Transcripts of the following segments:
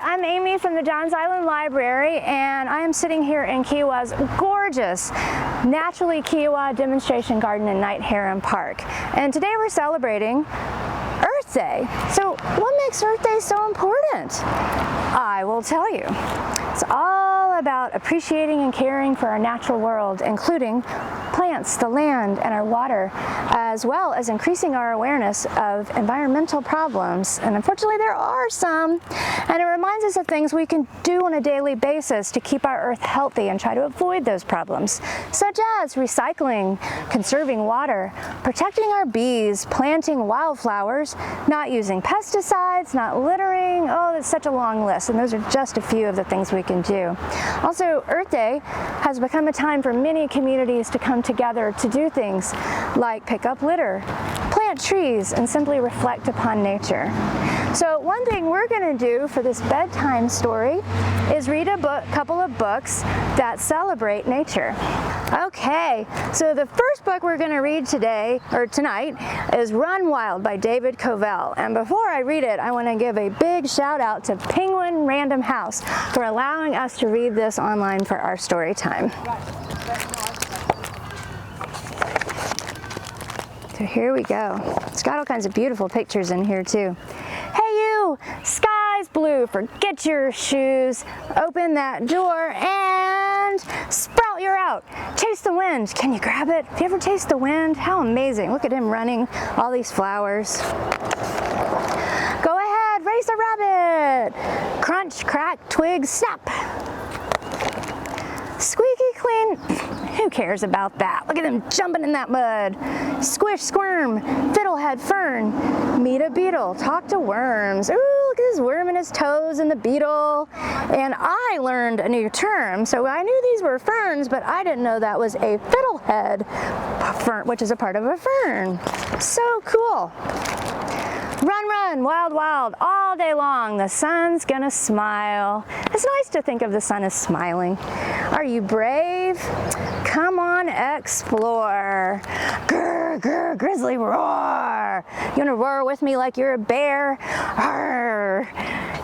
I'm Amy from the Johns Island Library, and I am sitting here in Kiowa's gorgeous Naturally Kiowa Demonstration Garden in Night Heron Park. And today we're celebrating Earth Day. So what makes Earth Day so important? I will tell you. It's all about appreciating and caring for our natural world, including plants, the land, and our water, as well as increasing our awareness of environmental problems. And unfortunately, there are some. And it reminds us of things we can do on a daily basis to keep our Earth healthy and try to avoid those problems, such as recycling, conserving water, protecting our bees, planting wildflowers, not using pesticides, not littering. Oh, it's such a long list. And those are just a few of the things we can do. Also, Earth Day has become a time for many communities to come together to do things like pick up litter, plant trees, and simply reflect upon nature. So one thing we're going to do for this bedtime story is read a couple of books that celebrate nature. Okay, so the first book we're going to read tonight is Run Wild by David Covell. And before I read it, I want to give a big shout out to Penguin Random House for allowing us to read this online for our story time. So here we go. It's got all kinds of beautiful pictures in here too. Hey you, sky's blue, forget your shoes, open that door and sprout, you're out. Chase the wind, can you grab it? Have you ever chased the wind? How amazing, look at him running, all these flowers. Go ahead, race a rabbit. Crunch, crack, twig, snap. Squeaky clean, who cares about that? Look at him jumping in that mud. Squish, squirm, fiddlehead, fern, meet a beetle, talk to worms. Ooh, look at this worm and his toes and the beetle. And I learned a new term, so I knew these were ferns, but I didn't know that was a fiddlehead fern, which is a part of a fern. So cool. Run, run, wild, wild, all day long, the sun's gonna smile. It's nice to think of the sun as smiling. Are you brave? Come on, explore. Grr, grr, grizzly roar. You wanna roar with me like you're a bear? Arr.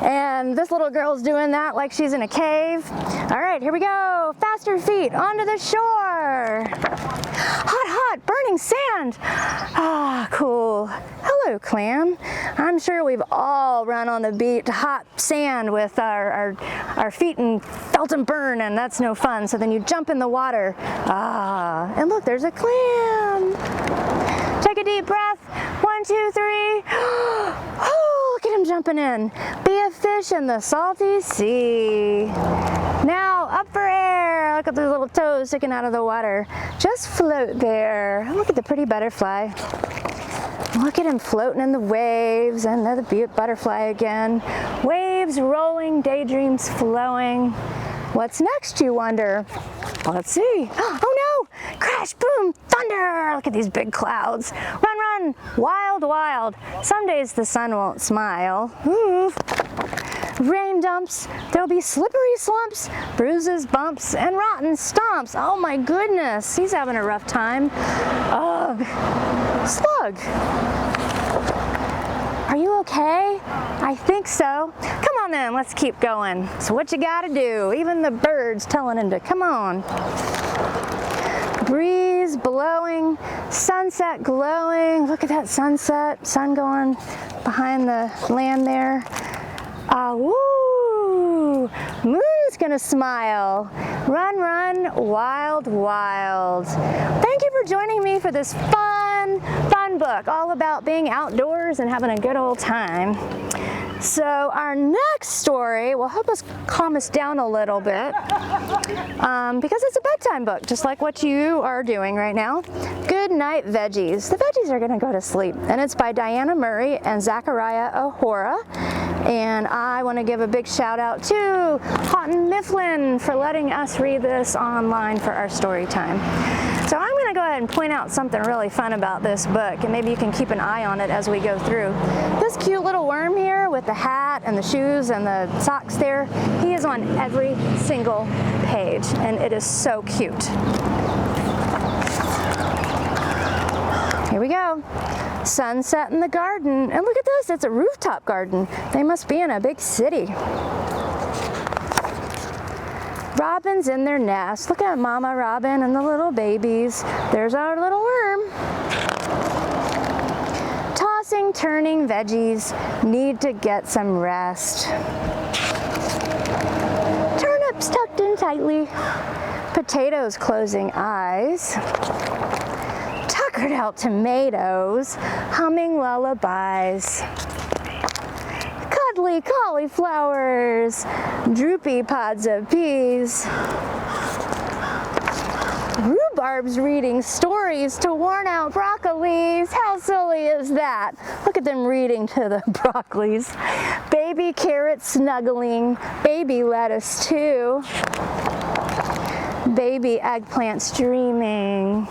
And this little girl's doing that like she's in a cave. All right, here we go. Faster feet, onto the shore. Hot, hot, burning sand. Ah, cool. Hello, clam. I'm sure we've all run on the beach, hot sand with our feet and felt them burn, and that's no fun. So then you jump in the water. Ah, and look, there's a clam. Take a deep breath. 1, 2, 3. Oh, look at him jumping in. Be a fish in the salty sea. Now up for air. Look at those little toes sticking out of the water. Just float there. Look at the pretty butterfly. Look at him floating in the waves, and the butterfly again. Waves rolling, daydreams flowing. What's next, you wonder? Well, let's see. Oh no! Crash, boom, thunder! Look at these big clouds. Run, run, wild, wild. Some days the sun won't smile. Ooh. Rain dumps, there'll be slippery slumps, bruises, bumps, and rotten stomps. Oh my goodness, he's having a rough time. Ugh. Slug. Are you okay? I think so. Come on then, let's keep going. So what you gotta do? Even the birds telling him to come on. Breeze blowing, sunset glowing. Look at that sunset, sun going behind the land there. Woo! Moon's gonna smile. Run, run, wild, wild. Thank you for joining me for this fun book, all about being outdoors and having a good old time. So our next story will help us calm us down a little bit because it's a bedtime book, just like what you are doing right now. Goodnight, Veggies. The veggies are gonna go to sleep, and it's by Diana Murray and Zachariah OHora. And I want to give a big shout out to Houghton Mifflin for letting us read this online for our story time. So I'm going to go ahead and point out something really fun about this book, and maybe you can keep an eye on it as we go through. This cute little worm here with the hat and the shoes and the socks there, he is on every single page, and it is so cute. Here we go. Sunset in the garden. And look at this, it's a rooftop garden. They must be in a big city. Robins in their nest. Look at Mama Robin and the little babies. There's our little worm. Tossing, turning veggies need to get some rest. Turnips tucked in tightly. Potatoes closing eyes. Tuckered out tomatoes, humming lullabies. Cuddly cauliflowers, droopy pods of peas. Rhubarb's reading stories to worn out broccolis. How silly is that? Look at them reading to the broccolis. Baby carrots snuggling, baby lettuce too. Baby eggplants dreaming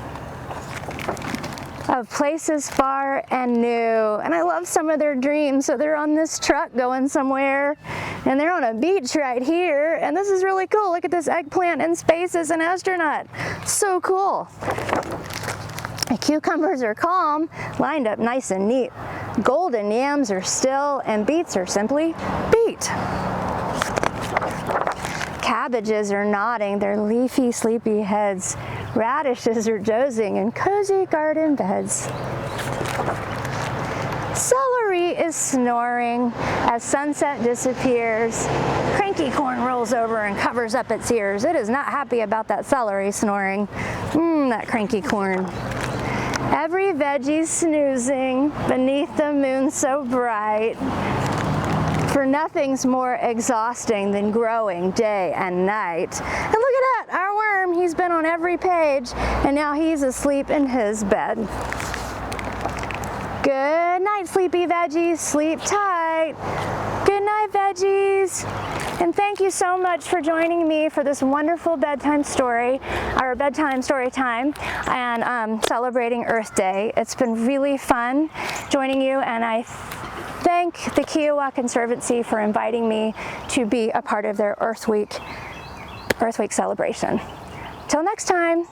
of places far and new. And I love some of their dreams. So they're on this truck going somewhere, and they're on a beach right here, and this is really cool. Look at this eggplant in space as an astronaut. So cool. The cucumbers are calm, lined up nice and neat. Golden yams are still, and beets are simply beet. Cabbages are nodding their leafy, sleepy heads. Radishes are dozing in cozy garden beds. Celery is snoring as sunset disappears. Cranky corn rolls over and covers up its ears. It is not happy about that celery snoring. That cranky corn. Every veggie's snoozing beneath the moon so bright. For nothing's more exhausting than growing day and night. And look at that, our worm, he's been on every page, and now he's asleep in his bed. Good night, sleepy veggies, sleep tight. Good night, veggies. And thank you so much for joining me for this wonderful bedtime story, our bedtime story time, and celebrating Earth Day. It's been really fun joining you, and I thank the Kiowa Conservancy for inviting me to be a part of their Earth Week celebration. Till next time.